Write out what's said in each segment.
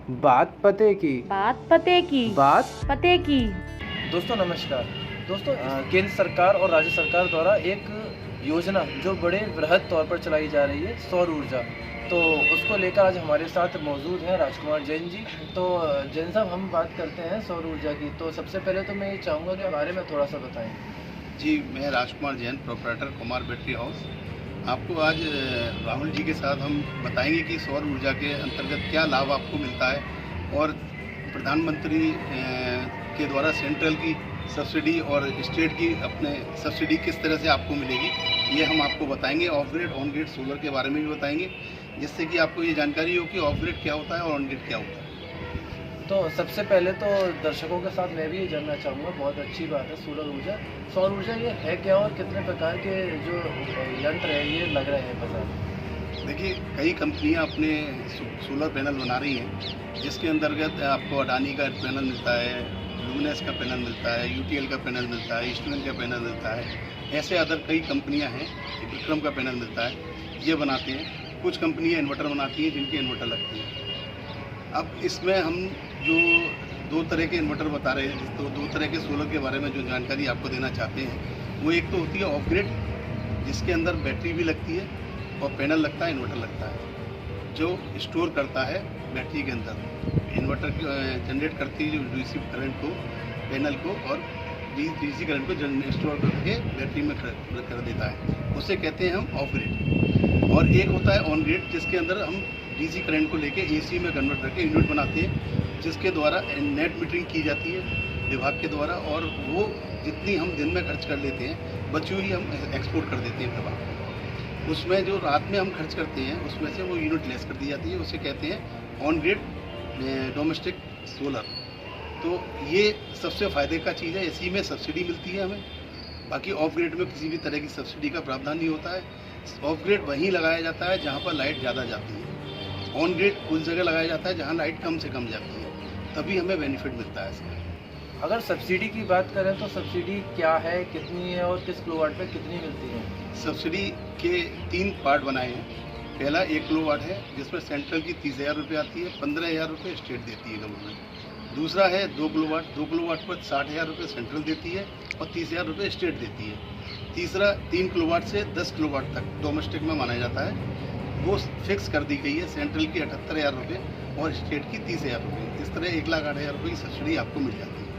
बात पते की। बात पते की। बात पते की। दोस्तों नमस्कार। दोस्तों केंद्र सरकार और राज्य सरकार द्वारा एक योजना जो बड़े वृहद तौर पर चलाई जा रही है, सौर ऊर्जा। तो उसको लेकर आज हमारे साथ मौजूद हैं राजकुमार जैन जी। तो जैन साहब, हम बात करते हैं सौर ऊर्जा की। तो सबसे पहले तो मैं ये चाहूँगा कि बारे में थोड़ा सा बताएं। जी, मैं Rajkumar Jain, proprietor Kumar battery house. आपको आज राहुल जी के साथ हम बताएंगे कि सौर ऊर्जा के अंतर्गत क्या लाभ आपको मिलता है और प्रधानमंत्री के द्वारा सेंट्रल की सब्सिडी और स्टेट की अपने सब्सिडी किस तरह से आपको मिलेगी, ये हम आपको बताएंगे। Of grid on grid solar के बारे में भी बताएंगे, जिससे कि आपको ये जानकारी हो कि ऑफ ग्रिड क्या होता है और ऑन ग्रिड क्या होता है। तो सबसे पहले तो दर्शकों के साथ मैं भी ये जानना चाहूँगा, बहुत अच्छी बात है सोलर ऊर्जा। सौर ऊर्जा ये है क्या और कितने प्रकार के जो यंत्र है ये लग रहे हैं बाजार में? देखिए, कई कंपनियां अपने सोलर पैनल बना रही हैं, जिसके अंतर्गत आपको अडानी का पैनल मिलता है, लुमिनस का पैनल मिलता है, यूटीएल का पैनल मिलता है, ईस्टर्न का पैनल मिलता है। ऐसे अदर कई कंपनियां हैं, विक्रम का पैनल मिलता है, ये बनाते हैं। कुछ कंपनियां इन्वर्टर बनाती हैं, जिनके इन्वर्टर लगते हैं। अब इसमें हम जो दो तरह के इन्वर्टर बता रहे हैं, तो दो तरह के सोलर के बारे में जो जानकारी आपको देना चाहते हैं, वो एक तो होती है ऑफ ग्रिड, जिसके अंदर बैटरी भी लगती है और पैनल लगता है, इन्वर्टर लगता है, जो स्टोर करता है बैटरी के अंदर। इन्वर्टर जनरेट करती है जो डीसी करंट को, पैनल को, और डीसी करंट को स्टोर करके बैटरी में कर देता है। उसे कहते हैं हम ऑफ ग्रिड। और एक होता है ऑन ग्रिड, जिसके अंदर हम डीसी करंट को लेके एसी में कन्वर्ट करके यूनिट बनाते हैं, जिसके द्वारा नेट मीटरिंग की जाती है विभाग के द्वारा, और वो जितनी हम दिन में खर्च कर लेते हैं, बची हुई हम एक्सपोर्ट कर देते हैं विभाग को। उसमें जो रात में हम खर्च करते हैं, उसमें से वो यूनिट लेस कर दी जाती है। उसे कहते हैं ऑन ग्रिड डोमेस्टिक सोलर। तो ये सबसे फ़ायदे का चीज़ है, इसी में सब्सिडी मिलती है हमें। बाकी ऑफ ग्रिड में किसी भी तरह की सब्सिडी का प्रावधान नहीं होता है। ऑफ ग्रिड वहीं लगाया जाता है जहाँ पर लाइट ज़्यादा जाती है। ऑन ग्रिड उस जगह लगाया जाता है जहाँ लाइट कम से कम जाती है, तभी हमें बेनिफिट मिलता है इसका। अगर सब्सिडी की बात करें तो सब्सिडी क्या है, कितनी है और किस किलोवाट पे कितनी मिलती है? सब्सिडी के 3 पार्ट बनाए हैं। पहला 1 किलोवाट है, जिसमें सेंट्रल की 30,000 रुपये आती है, 15,000 रुपये स्टेट देती है गवर्नमेंट। दूसरा है 2 किलोवाट, 2 किलोवाट पर 60,000 रुपये सेंट्रल देती है और 30,000 रुपये स्टेट देती है। तीसरा 3 किलोवाट से 10 किलोवाट तक डोमेस्टिक में माना जाता है, वो फिक्स कर दी गई है। सेंट्रल की 78,000 रुपये और स्टेट की 30,000 रुपये। इस तरह 1,08,000 रुपये की सब्सिडी आपको मिल जाती है।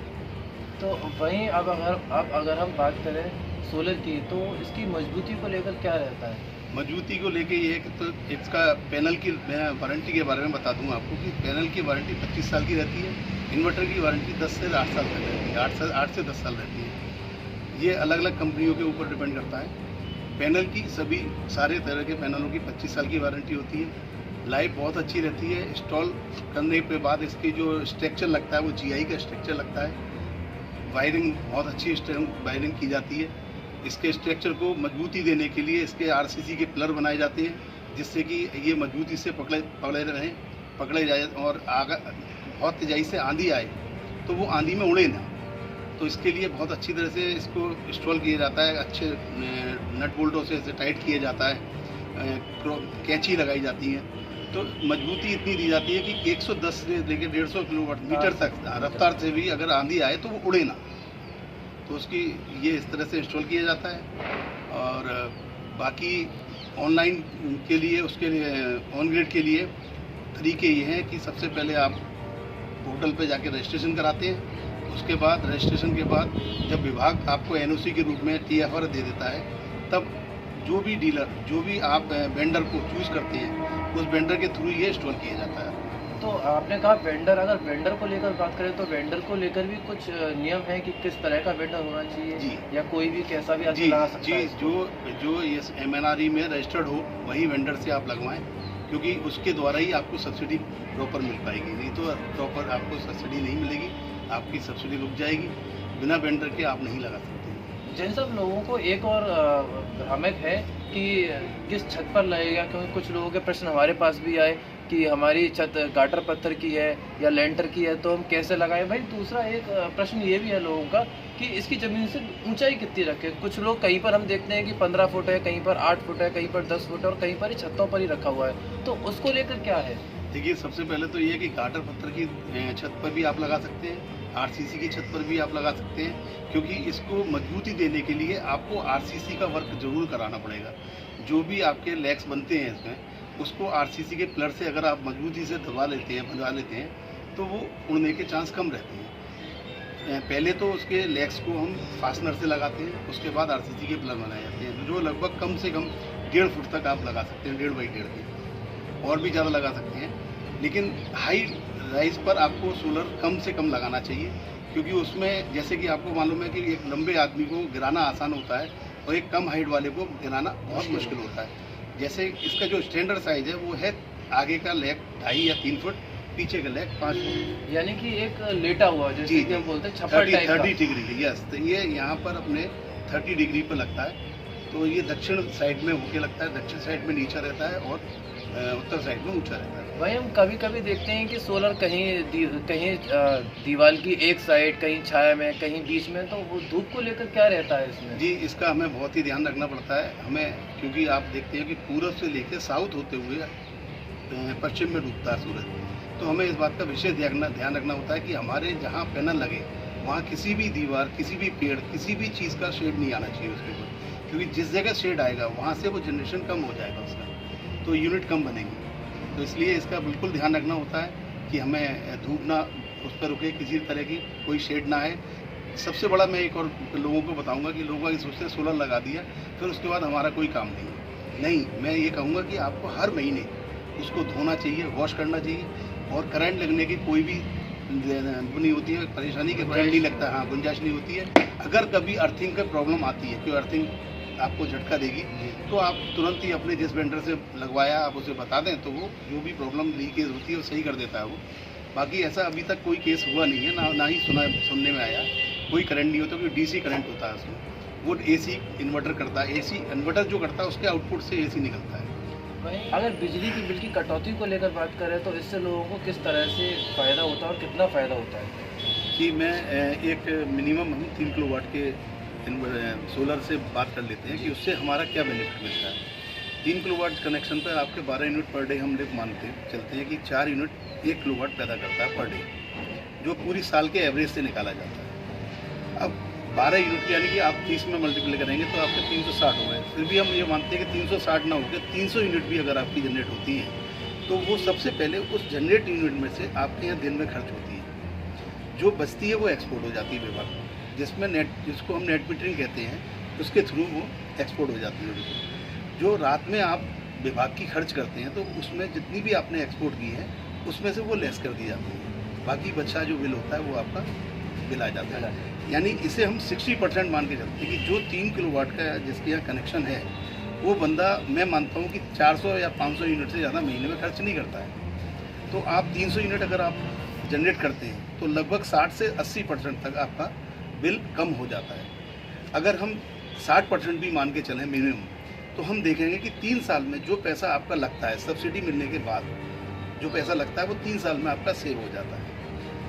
तो वहीं अब अगर हम बात करें सोलर की, तो इसकी मजबूती को लेकर क्या रहता है? मजबूती को लेके ये है कि तो इसका पैनल की मैं वारंटी के बारे में बता दूं आपको कि पैनल की वारंटी 25 साल की रहती है। इन्वर्टर की वारंटी 10 से 8 साल तक रहती है, 8 से 10 साल रहती है। ये अलग अलग कंपनियों के ऊपर डिपेंड करता है। पैनल की सारे तरह के पैनलों की 25 साल की वारंटी होती है। लाइफ बहुत अच्छी रहती है। इंस्टॉल करने के बाद इसकी जो स्ट्रक्चर लगता है, वो जीआई का स्ट्रक्चर लगता है। वायरिंग बहुत अच्छी वायरिंग की जाती है। इसके स्ट्रक्चर को मजबूती देने के लिए इसके आरसीसी के पिलर बनाए जाते हैं, जिससे कि ये मजबूती से पकड़े जाए, और बहुत तेज़ी से आंधी आए तो वो आंधी में उड़े ना। तो इसके लिए बहुत अच्छी तरह से इसको इंस्टॉल किया जाता है। अच्छे नट बोल्टों से इसे टाइट किया जाता है, कैंची लगाई जाती है, तो मजबूती इतनी दी जाती है कि 110 से लेकर 150 किलोवाट मीटर तक रफ्तार से भी अगर आंधी आए तो वो उड़े ना। तो उसकी ये इस तरह से इंस्टॉल किया जाता है। और बाकी ऑनलाइन के लिए, उसके लिए ऑन ग्रिड के लिए तरीके ये हैं कि सबसे पहले आप पोर्टल पे जाके रजिस्ट्रेशन कराते हैं। उसके बाद रजिस्ट्रेशन के बाद जब विभाग आपको एनओसी के रूप में टीएफआर दे देता है, तब जो भी डीलर, जो भी आप वेंडर को चूज़ करते हैं, उस वेंडर के थ्रू ये इंस्टॉल किया जाता है। तो आपने कहा वेंडर, अगर वेंडर को लेकर बात करें तो वेंडर को लेकर भी कुछ नियम है कि किस तरह का वेंडर होना चाहिए? जी, या कोई भी कैसा भी आदमी जी लगा सकता जी है इसको? जो ये एमएनआरई में रजिस्टर्ड हो, वही वेंडर से आप लगवाएं, क्योंकि उसके द्वारा ही आपको सब्सिडी प्रॉपर मिल पाएगी। नहीं तो प्रॉपर आपको सब्सिडी नहीं मिलेगी, आपकी सब्सिडी रुक जाएगी। बिना वेंडर के आप नहीं लगा सकते। जिन सब लोगों को एक और भ्रामक है कि किस छत पर लगेगा, क्योंकि कुछ लोगों के प्रश्न हमारे पास भी आए कि हमारी छत गाटर पत्थर की है या लेंटर की है, तो हम कैसे लगाएं? भाई दूसरा एक प्रश्न ये भी है लोगों का कि इसकी ज़मीन से ऊंचाई कितनी रखें। कुछ लोग, कहीं पर हम देखते हैं कि 15 फुट है, कहीं पर 8 फुट है, कहीं पर 10 फुट है और कहीं पर ही छतों पर ही रखा हुआ है, तो उसको लेकर क्या है? देखिए, सबसे पहले तो ये है कि गाटर पत्थर की छत पर भी आप लगा सकते हैं, आरसीसी की छत पर भी आप लगा सकते हैं, क्योंकि इसको मजबूती देने के लिए आपको आरसीसी का वर्क ज़रूर कराना पड़ेगा। जो भी आपके लेग्स बनते हैं इसमें, उसको आरसीसी के पिलर से अगर आप मजबूती से दबा लेते हैं, बंधा लेते हैं, तो वो उड़ने के चांस कम रहते हैं। पहले तो उसके लेग्स को हम फास्टनर से लगाते हैं, उसके बाद आरसीसी के पिलर बनाए जाते हैं, जो लगभग कम से कम 1.5 फुट तक आप लगा सकते हैं, 1.5 बाई 1.5 के, और भी ज़्यादा लगा सकते हैं। लेकिन हाई राइज पर आपको सोलर कम से कम लगाना चाहिए, क्योंकि उसमें जैसे कि आपको मालूम है कि एक लंबे आदमी को गिराना आसान होता है और एक कम हाइट वाले को गिराना बहुत मुश्किल होता है। जैसे इसका जो स्टैंडर्ड साइज है वो है आगे का लेग 2.5 या 3 फुट, पीछे का लेग 5 फुट, यानी कि एक लेटा हुआ जैसे कि हम बोलते हैं छप्पर टाइप का। 30 डिग्री, यस। तो ये यहाँ पर अपने 30 डिग्री पर लगता है, तो ये दक्षिण साइड में होके लगता है, दक्षिण साइड में नीचा रहता है और उत्तर साइड में ऊंचा रहता है। भाई हम कभी कभी देखते हैं कि सोलर कहीं दीवार की एक साइड, कहीं छाया में, कहीं बीच में, तो वो धूप को लेकर क्या रहता है इसमें? जी, इसका हमें बहुत ही ध्यान रखना पड़ता है हमें, क्योंकि आप देखते हैं कि पूरब से लेकर साउथ होते हुए पश्चिम में डूबता है सूरज, तो हमें इस बात का विशेष ध्यान रखना होता है कि हमारे जहाँ पैनल लगे वहाँ किसी भी दीवार, किसी भी पेड़, किसी भी चीज़ का शेड नहीं आना चाहिए उसके ऊपर, क्योंकि जिस जगह शेड आएगा वहाँ से वो जनरेशन कम हो जाएगा उसका, तो यूनिट कम बनेगी। तो इसलिए इसका बिल्कुल ध्यान रखना होता है कि हमें धूप ना उस पर रुके, किसी तरह की कोई शेड ना है। सबसे बड़ा मैं एक और लोगों को बताऊंगा कि लोग आगे सोचते हैं सोलर लगा दिया फिर उसके बाद हमारा कोई काम नहीं, मैं ये कहूँगा कि आपको हर महीने उसको धोना चाहिए, वॉश करना चाहिए, और करंट लगने की कोई भी वो नहीं होती है, परेशानी के करंट नहीं लगता, हाँ, गुंजाइश नहीं होती है। अगर कभी अर्थिंग का प्रॉब्लम आती है, कोई अर्थिंग आपको झटका देगी, तो आप तुरंत ही अपने जिस वेंडर से लगवाया आप उसे बता दें, तो वो जो भी प्रॉब्लम लीकेज होती है वो सही कर देता है वो। बाकी ऐसा अभी तक कोई केस हुआ नहीं है, ना ही सुनने में आया कोई करंट नहीं होता, क्योंकि डीसी करंट होता है उसमें, वो एसी इन्वर्टर करता है, एसी इन्वर्टर जो करता है उसके आउटपुट से एसी निकलता है। अगर बिजली की बिल की कटौती को लेकर बात करें तो इससे लोगों को किस तरह से फ़ायदा होता है और कितना फ़ायदा होता है? कि मैं एक मिनिमम हम 3 किलोवाट के सोलर से बात कर लेते हैं कि उससे हमारा क्या बेनिफिट मिलता है। 3 किलोवाट कनेक्शन पर आपके 12 यूनिट पर डे हम लोग मानते चलते हैं कि 4 यूनिट 1 किलोवाट पैदा करता है पर डे, जो पूरी साल के एवरेज से निकाला जाता है। अब 12 यूनिट यानी कि आप 30 में मल्टीप्लाई करेंगे तो आपके 360 हो गए। फिर भी हम ये मानते हैं कि 360 ना होकर 300 यूनिट भी अगर आपकी जनरेट होती है, तो वो सबसे पहले उस जनरेट यूनिट में से आपके यहाँ दिन में खर्च होती है, जो बचती है वो एक्सपोर्ट हो जाती है विभाग को, जिसको हम नेट मीटरिंग कहते हैं, उसके थ्रू वो एक्सपोर्ट हो जाती है। जो रात में आप विभाग की खर्च करते हैं तो उसमें जितनी भी आपने एक्सपोर्ट की है उसमें से वो लेस कर दी जाती है, बाकी बचा जो बिल होता है वो आपका बिल आ जाता है। यानी इसे हम 60% मान के चलते हैं कि जो 3 किलोवाट का जिसके यहाँ कनेक्शन है वो बंदा, मैं मानता हूँ कि 400 या 500 यूनिट से ज़्यादा महीने में खर्च नहीं करता है। तो आप 300 यूनिट अगर आप जनरेट करते हैं तो लगभग 60 से 80% तक आपका बिल कम हो जाता है। अगर हम 60% भी मान के चलें मिनिमम, तो हम देखेंगे कि 3 साल में जो पैसा आपका लगता है सब्सिडी मिलने के बाद, जो पैसा लगता है वो 3 साल में आपका सेव हो जाता है।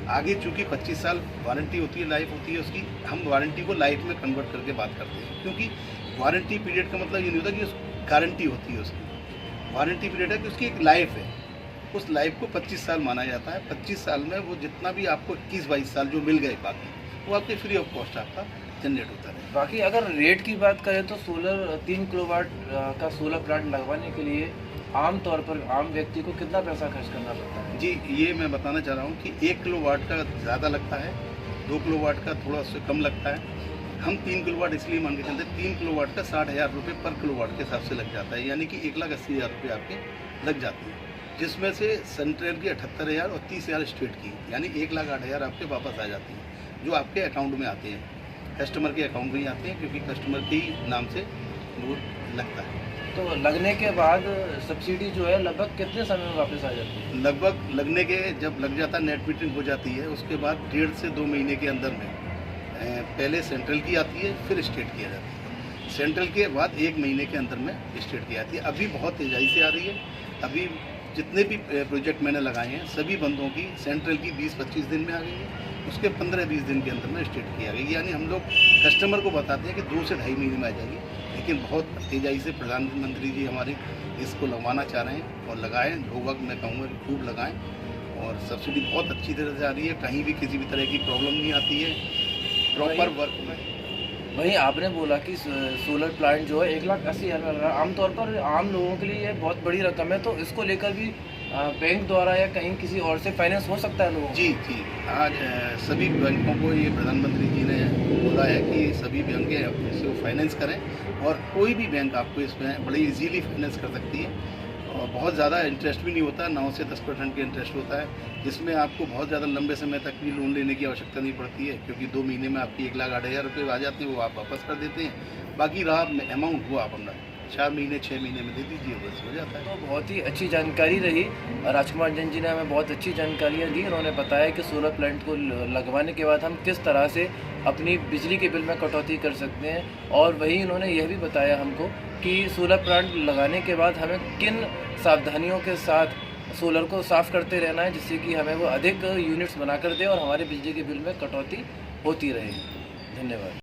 आगे चूँकि 25 साल वारंटी होती है, लाइफ होती है उसकी, हम वारंटी को लाइफ में कन्वर्ट करके बात करते हैं, क्योंकि वारंटी पीरियड का मतलब ये नहीं होता कि गारंटी होती है उसकी, वारंटी पीरियड है कि उसकी एक लाइफ है, उस लाइफ को 25 साल माना जाता है। 25 साल में वो जितना भी आपको 21-22 साल जो मिल गए बाकी, वो आपके फ्री ऑफ कॉस्ट आपका जनरेट होता है। बाकी अगर रेट की बात करें तो सोलर 3 किलोवाट का सोलर प्लांट लगवाने के लिए आम तौर पर आम व्यक्ति को कितना पैसा खर्च करना पड़ता है? जी, ये मैं बताना चाह रहा हूँ कि 1 किलोवाट का ज़्यादा लगता है, 2 किलोवाट का थोड़ा सा कम लगता है। हम 3 किलोवाट इसलिए मान के चलते हैं, 3 किलोवाट का 60,000 रुपये पर किलोवाट के हिसाब से लग जाता है, यानी कि 1,80,000 रुपये आपके लग जाते हैं, जिसमें से सेंट्रल की 78,000 और 30,000 स्टेट की, यानी 1,08,000 आपके वापस आ जाती हैं, जो आपके अकाउंट में आते हैं, कस्टमर के अकाउंट में ही आते हैं, क्योंकि कस्टमर के ही नाम से वो लगता है। तो लगने के बाद सब्सिडी जो है लगभग कितने समय में वापस आ जाती है? लगभग लगने के जब लग जाता है, नेट मीटरिंग हो जाती है, उसके बाद 1.5 से 2 महीने के अंदर में पहले सेंट्रल की आती है, फिर स्टेट की आ जाती है। सेंट्रल के बाद 1 महीने के अंदर में स्टेट की आती है। अभी बहुत तेज़ी से आ रही है, अभी जितने भी प्रोजेक्ट मैंने लगाए हैं सभी बंदों की सेंट्रल की 20-25 दिन में आ गई है, उसके 15-20 दिन के अंदर में स्टेट की आ गई। यानी हम लोग कस्टमर को बताते हैं कि 2 से ढाई महीने में आ जाएगी, लेकिन बहुत तेज़ाई से प्रधानमंत्री जी हमारे इसको लगवाना चाह रहे हैं और लगाएं। लोग मैं कहूँगा कि खूब लगाएं और सब्सिडी बहुत अच्छी तरह से आ रही है, कहीं भी किसी भी तरह की प्रॉब्लम नहीं आती है प्रॉपर वर्क में। वहीं आपने बोला कि सोलर प्लांट जो है 1,80,000 में लग रहा है। आमतौर पर आम लोगों के लिए ये बहुत बड़ी रकम है, तो इसको लेकर भी बैंक द्वारा या कहीं किसी और से फाइनेंस हो सकता है लोगों को? जी जी, आज सभी बैंकों को ये प्रधानमंत्री जी ने बोला है कि सभी बैंकें इसको फाइनेंस करें और कोई भी बैंक आपको इसमें बड़ी इजीली फाइनेंस कर सकती है और बहुत ज़्यादा इंटरेस्ट भी नहीं होता, 9 से 10% के इंटरेस्ट होता है, जिसमें आपको बहुत ज़्यादा लंबे समय तक भी लोन लेने की आवश्यकता नहीं पड़ती है, क्योंकि 2 महीने में आपकी 1,08,000 रुपये आ जाते हैं, वो आप वापस कर देते हैं। बाकी रहा अमाउंट वो आप अपना 4 महीने 6 महीने में दे दीजिए, बस हो जाता है। तो बहुत ही अच्छी जानकारी रही। राजकुमार जैन जी ने हमें बहुत अच्छी जानकारियाँ दी। उन्होंने बताया कि सोलर प्लांट को लगवाने के बाद हम किस तरह से अपनी बिजली के बिल में कटौती कर सकते हैं, और वहीं उन्होंने यह भी बताया हमको कि सोलर प्लांट लगाने के बाद हमें किन सावधानियों के साथ सोलर को साफ़ करते रहना है, जिससे कि हमें वो अधिक यूनिट्स बनाकर दे और हमारे बिजली के बिल में कटौती होती रहे। धन्यवाद।